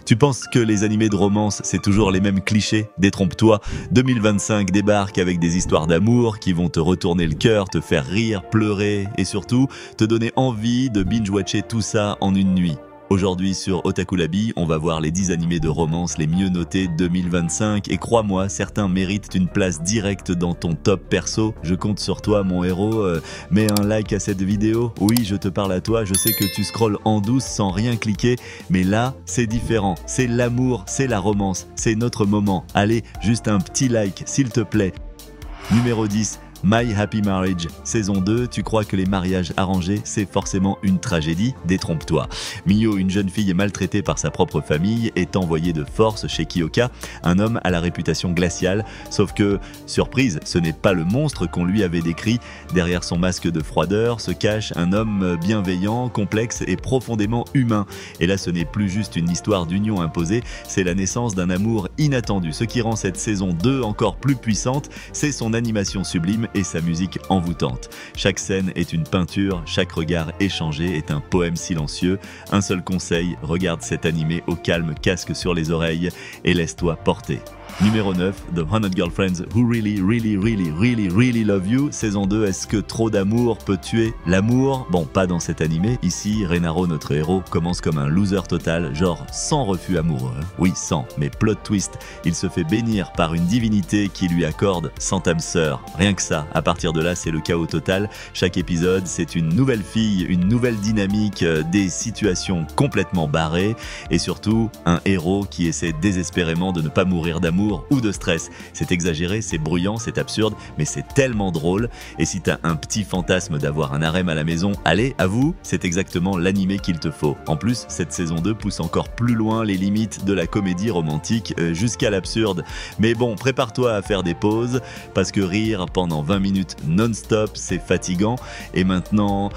Tu penses que les animés de romance, c'est toujours les mêmes clichés? Détrompe-toi, 2025 débarque avec des histoires d'amour qui vont te retourner le cœur, te faire rire, pleurer et surtout te donner envie de binge-watcher tout ça en une nuit. Aujourd'hui sur Otaku Labi, on va voir les 10 animés de romance les mieux notés 2025 et crois-moi, certains méritent une place directe dans ton top perso. Je compte sur toi mon héros, mets un like à cette vidéo. Oui, je te parle à toi, je sais que tu scrolles en douce sans rien cliquer, mais là, c'est différent. C'est l'amour, c'est la romance, c'est notre moment. Allez, juste un petit like s'il te plaît. Numéro 10. My Happy Marriage, saison 2, tu crois que les mariages arrangés, c'est forcément une tragédie? Détrompe-toi. Mio, une jeune fille maltraitée par sa propre famille, est envoyée de force chez Kyoka, un homme à la réputation glaciale, sauf que, surprise, ce n'est pas le monstre qu'on lui avait décrit. Derrière son masque de froideur se cache un homme bienveillant, complexe et profondément humain. Et là, ce n'est plus juste une histoire d'union imposée, c'est la naissance d'un amour inattendu. Ce qui rend cette saison 2 encore plus puissante, c'est son animation sublime et sa musique envoûtante. Chaque scène est une peinture, chaque regard échangé est un poème silencieux. Un seul conseil, regarde cet animé au calme, casque sur les oreilles et laisse-toi porter. Numéro 9, The 100 Girlfriends Who Really Love You, saison 2, est-ce que trop d'amour peut tuer l'amour? Bon, pas dans cet animé. Ici, Renaro, notre héros, commence comme un loser total, genre sans refus amoureux. Oui, sans, mais plot twist, il se fait bénir par une divinité qui lui accorde 100 âmes sœurs. Rien que ça, à partir de là, c'est le chaos total. Chaque épisode, c'est une nouvelle fille, une nouvelle dynamique, des situations complètement barrées et surtout, un héros qui essaie désespérément de ne pas mourir d'amour ou de stress. C'est exagéré, c'est bruyant, c'est absurde, mais c'est tellement drôle. Et si t'as un petit fantasme d'avoir un harem à la maison, allez, avoue, c'est exactement l'animé qu'il te faut. En plus, cette saison 2 pousse encore plus loin les limites de la comédie romantique jusqu'à l'absurde. Mais bon, prépare-toi à faire des pauses, parce que rire pendant 20 minutes non-stop, c'est fatigant. Et maintenant,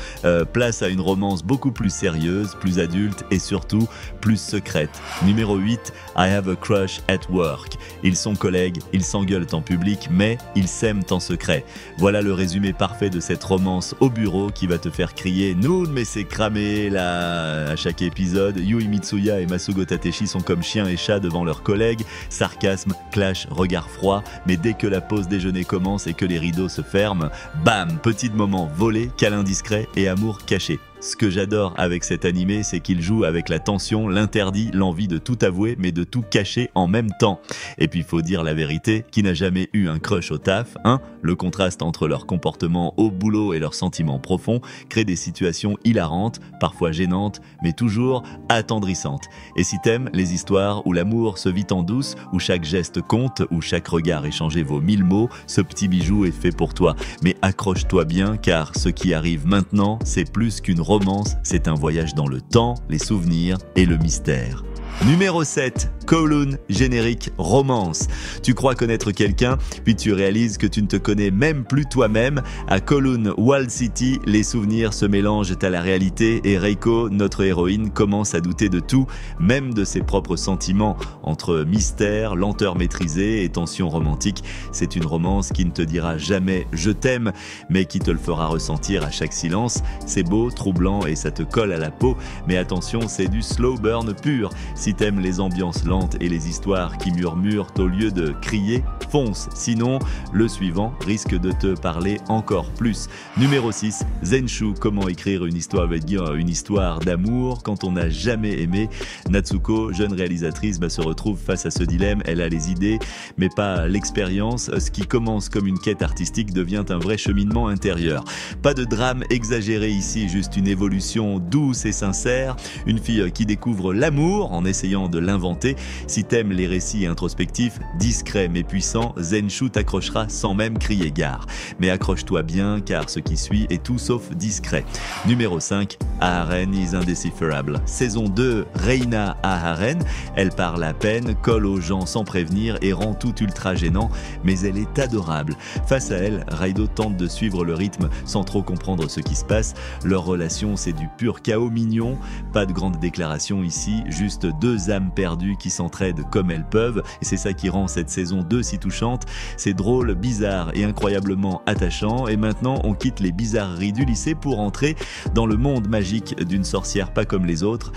place à une romance beaucoup plus sérieuse, plus adulte et surtout plus secrète. Numéro 8, I Have a Crush at Work. Ils sont collègues, ils s'engueulent en public, mais ils s'aiment en secret. Voilà le résumé parfait de cette romance au bureau qui va te faire crier « Noun, mais c'est cramé là !» À chaque épisode, Yui Mitsuya et Masugo Tateshi sont comme chien et chat devant leurs collègues. Sarcasme, clash, regard froid, mais dès que la pause déjeuner commence et que les rideaux se ferment, bam, petit moment volé, câlin discret et amour caché. Ce que j'adore avec cet animé, c'est qu'il joue avec la tension, l'interdit, l'envie de tout avouer, mais de tout cacher en même temps. Et puis il faut dire la vérité, qui n'a jamais eu un crush au taf, hein? Le contraste entre leur comportement au boulot et leurs sentiments profonds crée des situations hilarantes, parfois gênantes, mais toujours attendrissantes. Et si t'aimes les histoires où l'amour se vit en douce, où chaque geste compte, où chaque regard échangé vaut 1000 mots, ce petit bijou est fait pour toi. Mais accroche-toi bien, car ce qui arrive maintenant, c'est plus qu'une romance, c'est un voyage dans le temps, les souvenirs et le mystère. Numéro 7, Kowloon, générique romance. Tu crois connaître quelqu'un, puis tu réalises que tu ne te connais même plus toi-même. À Kowloon Walled City, les souvenirs se mélangent à la réalité et Reiko, notre héroïne, commence à douter de tout, même de ses propres sentiments. Entre mystère, lenteur maîtrisée et tension romantique, c'est une romance qui ne te dira jamais « je t'aime », mais qui te le fera ressentir à chaque silence. C'est beau, troublant et ça te colle à la peau, mais attention, c'est du slow burn pur. Si t'aimes les ambiances lentes et les histoires qui murmurent au lieu de crier, fonce. Sinon, le suivant risque de te parler encore plus. Numéro 6, Zenshu, comment écrire une histoire d'amour quand on n'a jamais aimé. Natsuko, jeune réalisatrice, se retrouve face à ce dilemme. Elle a les idées, mais pas l'expérience. Ce qui commence comme une quête artistique devient un vrai cheminement intérieur. Pas de drame exagéré ici, juste une évolution douce et sincère. Une fille qui découvre l'amour en essayant de l'inventer. Si t'aimes les récits introspectifs, discrets mais puissants, Zenshu t'accrochera sans même crier gare. Mais accroche-toi bien car ce qui suit est tout sauf discret. Numéro 5, Aharen is Undecipherable. Saison 2, Reina Aharen. Elle parle à peine, colle aux gens sans prévenir et rend tout ultra gênant, mais elle est adorable. Face à elle, Raido tente de suivre le rythme sans trop comprendre ce qui se passe. Leur relation, c'est du pur chaos mignon. Pas de grande déclaration ici, juste deux âmes perdues qui s'entraident comme elles peuvent. Et c'est ça qui rend cette saison 2 si touchante. touchante, c'est drôle, bizarre et incroyablement attachant. Et maintenant, on quitte les bizarreries du lycée pour entrer dans le monde magique d'une sorcière pas comme les autres.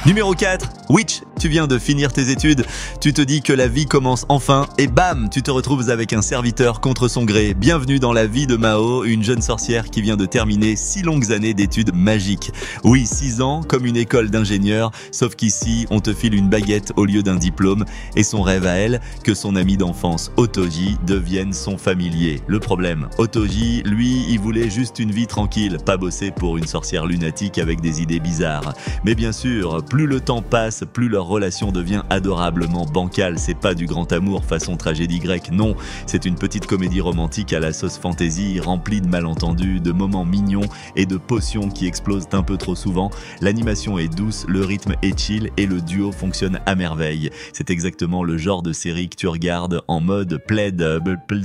Numéro 4, Witch, tu viens de finir tes études, tu te dis que la vie commence enfin et bam, tu te retrouves avec un serviteur contre son gré. Bienvenue dans la vie de Mao, une jeune sorcière qui vient de terminer 6 longues années d'études magiques. Oui, 6 ans, comme une école d'ingénieur, sauf qu'ici, on te file une baguette au lieu d'un diplôme et son rêve à elle, que son ami d'enfance, Otoji, devienne son familier. Le problème, Otoji, lui, il voulait juste une vie tranquille, pas bosser pour une sorcière lunatique avec des idées bizarres. Mais bien sûr, plus le temps passe, plus leur relation devient adorablement bancale. C'est pas du grand amour façon tragédie grecque, non. C'est une petite comédie romantique à la sauce fantasy, remplie de malentendus, de moments mignons et de potions qui explosent un peu trop souvent. L'animation est douce, le rythme est chill et le duo fonctionne à merveille. C'est exactement le genre de série que tu regardes en mode plaid,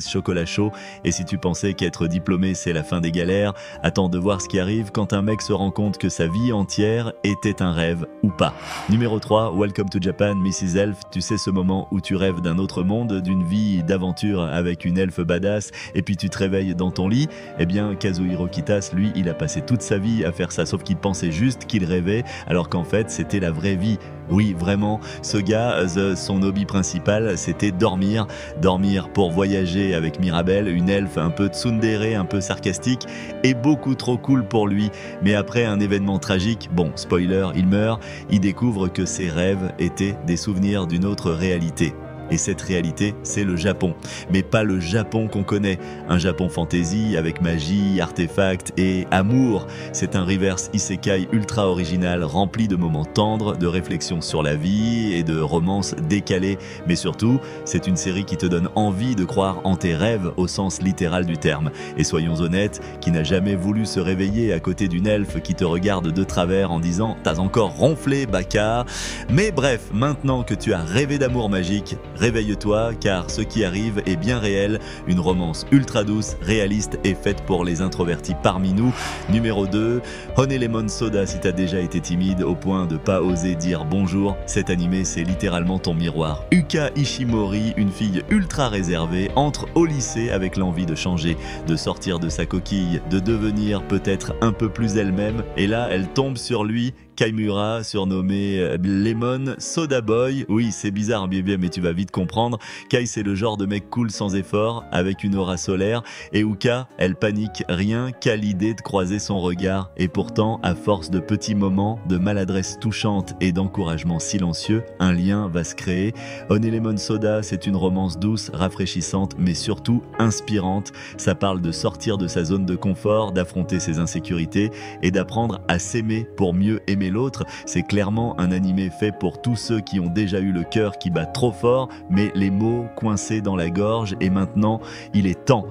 chocolat chaud. Et si tu pensais qu'être diplômé c'est la fin des galères, attends de voir ce qui arrive quand un mec se rend compte que sa vie entière était un rêve ou pas. Numéro 3, Welcome to Japan, Mrs. Elf. Tu sais ce moment où tu rêves d'un autre monde, d'une vie d'aventure avec une elfe badass et puis tu te réveilles dans ton lit. Eh bien Kazuhiro Kitas, lui, il a passé toute sa vie à faire ça, sauf qu'il pensait juste qu'il rêvait alors qu'en fait c'était la vraie vie. Oui, vraiment, ce gars, son hobby principal, c'était dormir. Dormir pour voyager avec Mirabelle, une elfe un peu tsundere, un peu sarcastique, et beaucoup trop cool pour lui. Mais après un événement tragique, bon, spoiler, il meurt, il découvre que ses rêves étaient des souvenirs d'une autre réalité. Et cette réalité, c'est le Japon. Mais pas le Japon qu'on connaît. Un Japon fantasy avec magie, artefacts et amour. C'est un reverse isekai ultra original, rempli de moments tendres, de réflexions sur la vie et de romances décalées. Mais surtout, c'est une série qui te donne envie de croire en tes rêves au sens littéral du terme. Et soyons honnêtes, qui n'a jamais voulu se réveiller à côté d'une elfe qui te regarde de travers en disant « T'as encore ronflé, bâcard ?» Mais bref, maintenant que tu as rêvé d'amour magique, réveille-toi car ce qui arrive est bien réel, une romance ultra douce, réaliste et faite pour les introvertis parmi nous. Numéro 2, Honey Lemon Soda si t'as déjà été timide au point de pas oser dire bonjour, cet animé c'est littéralement ton miroir. Uka Ishimori, une fille ultra réservée, entre au lycée avec l'envie de changer, de sortir de sa coquille, de devenir peut-être un peu plus elle-même et là elle tombe sur lui, Kaimura, surnommé Lemon Soda Boy. Oui, c'est bizarre, bien, mais tu vas vite comprendre. Kai, c'est le genre de mec cool sans effort, avec une aura solaire. Et Uka, elle panique rien qu'à l'idée de croiser son regard. Et pourtant, à force de petits moments, de maladresse touchante et d'encouragement silencieux, un lien va se créer. Honey Lemon Soda, c'est une romance douce, rafraîchissante, mais surtout inspirante. Ça parle de sortir de sa zone de confort, d'affronter ses insécurités et d'apprendre à s'aimer pour mieux aimer l'autre. C'est clairement un animé fait pour tous ceux qui ont déjà eu le cœur qui bat trop fort, mais les mots coincés dans la gorge. Et maintenant, il est temps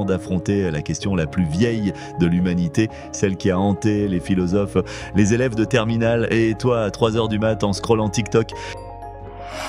d'affronter la question la plus vieille de l'humanité, celle qui a hanté les philosophes, les élèves de terminale et toi à 3h du mat en scrollant TikTok.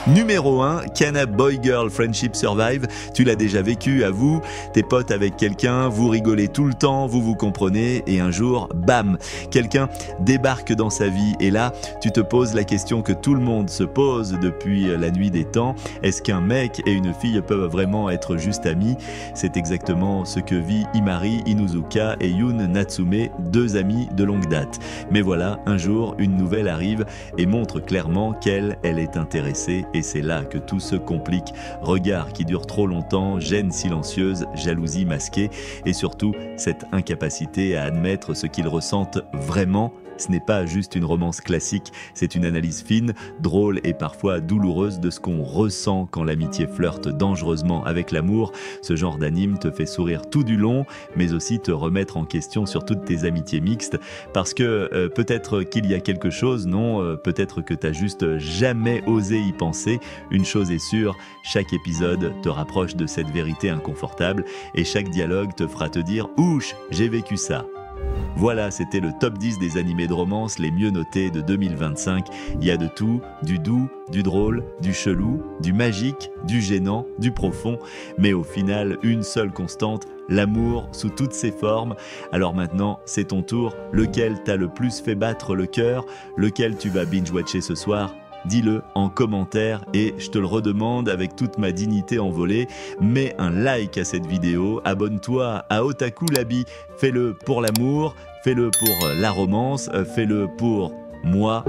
Numéro 1, Can a Boy Girl Friendship Survive? Tu l'as déjà vécu, à vous, tes potes avec quelqu'un, vous rigolez tout le temps, vous vous comprenez et un jour, bam, quelqu'un débarque dans sa vie et là, tu te poses la question que tout le monde se pose depuis la nuit des temps. Est-ce qu'un mec et une fille peuvent vraiment être juste amis? C'est exactement ce que vit Imari Inuzuka et Yun Natsume, deux amis de longue date. Mais voilà, un jour, une nouvelle arrive et montre clairement qu'elle est intéressée. Et c'est là que tout se complique. Regard qui dure trop longtemps, gêne silencieuse, jalousie masquée et surtout cette incapacité à admettre ce qu'ils ressentent vraiment. Ce n'est pas juste une romance classique, c'est une analyse fine, drôle et parfois douloureuse de ce qu'on ressent quand l'amitié flirte dangereusement avec l'amour. Ce genre d'anime te fait sourire tout du long, mais aussi te remettre en question sur toutes tes amitiés mixtes, parce que peut-être qu'il y a quelque chose, non, peut-être que t'as juste jamais osé y penser. Une chose est sûre, chaque épisode te rapproche de cette vérité inconfortable, et chaque dialogue te fera te dire « Ouch, j'ai vécu ça ». Voilà, c'était le top 10 des animés de romance les mieux notés de 2025. Il y a de tout, du doux, du drôle, du chelou, du magique, du gênant, du profond, mais au final, une seule constante, l'amour sous toutes ses formes. Alors maintenant, c'est ton tour. Lequel t'a le plus fait battre le cœur? Lequel tu vas binge-watcher ce soir? dis-le en commentaire et je te le redemande avec toute ma dignité envolée, mets un like à cette vidéo, abonne-toi à Otaku Labi, fais-le pour l'amour, fais-le pour la romance, fais-le pour moi.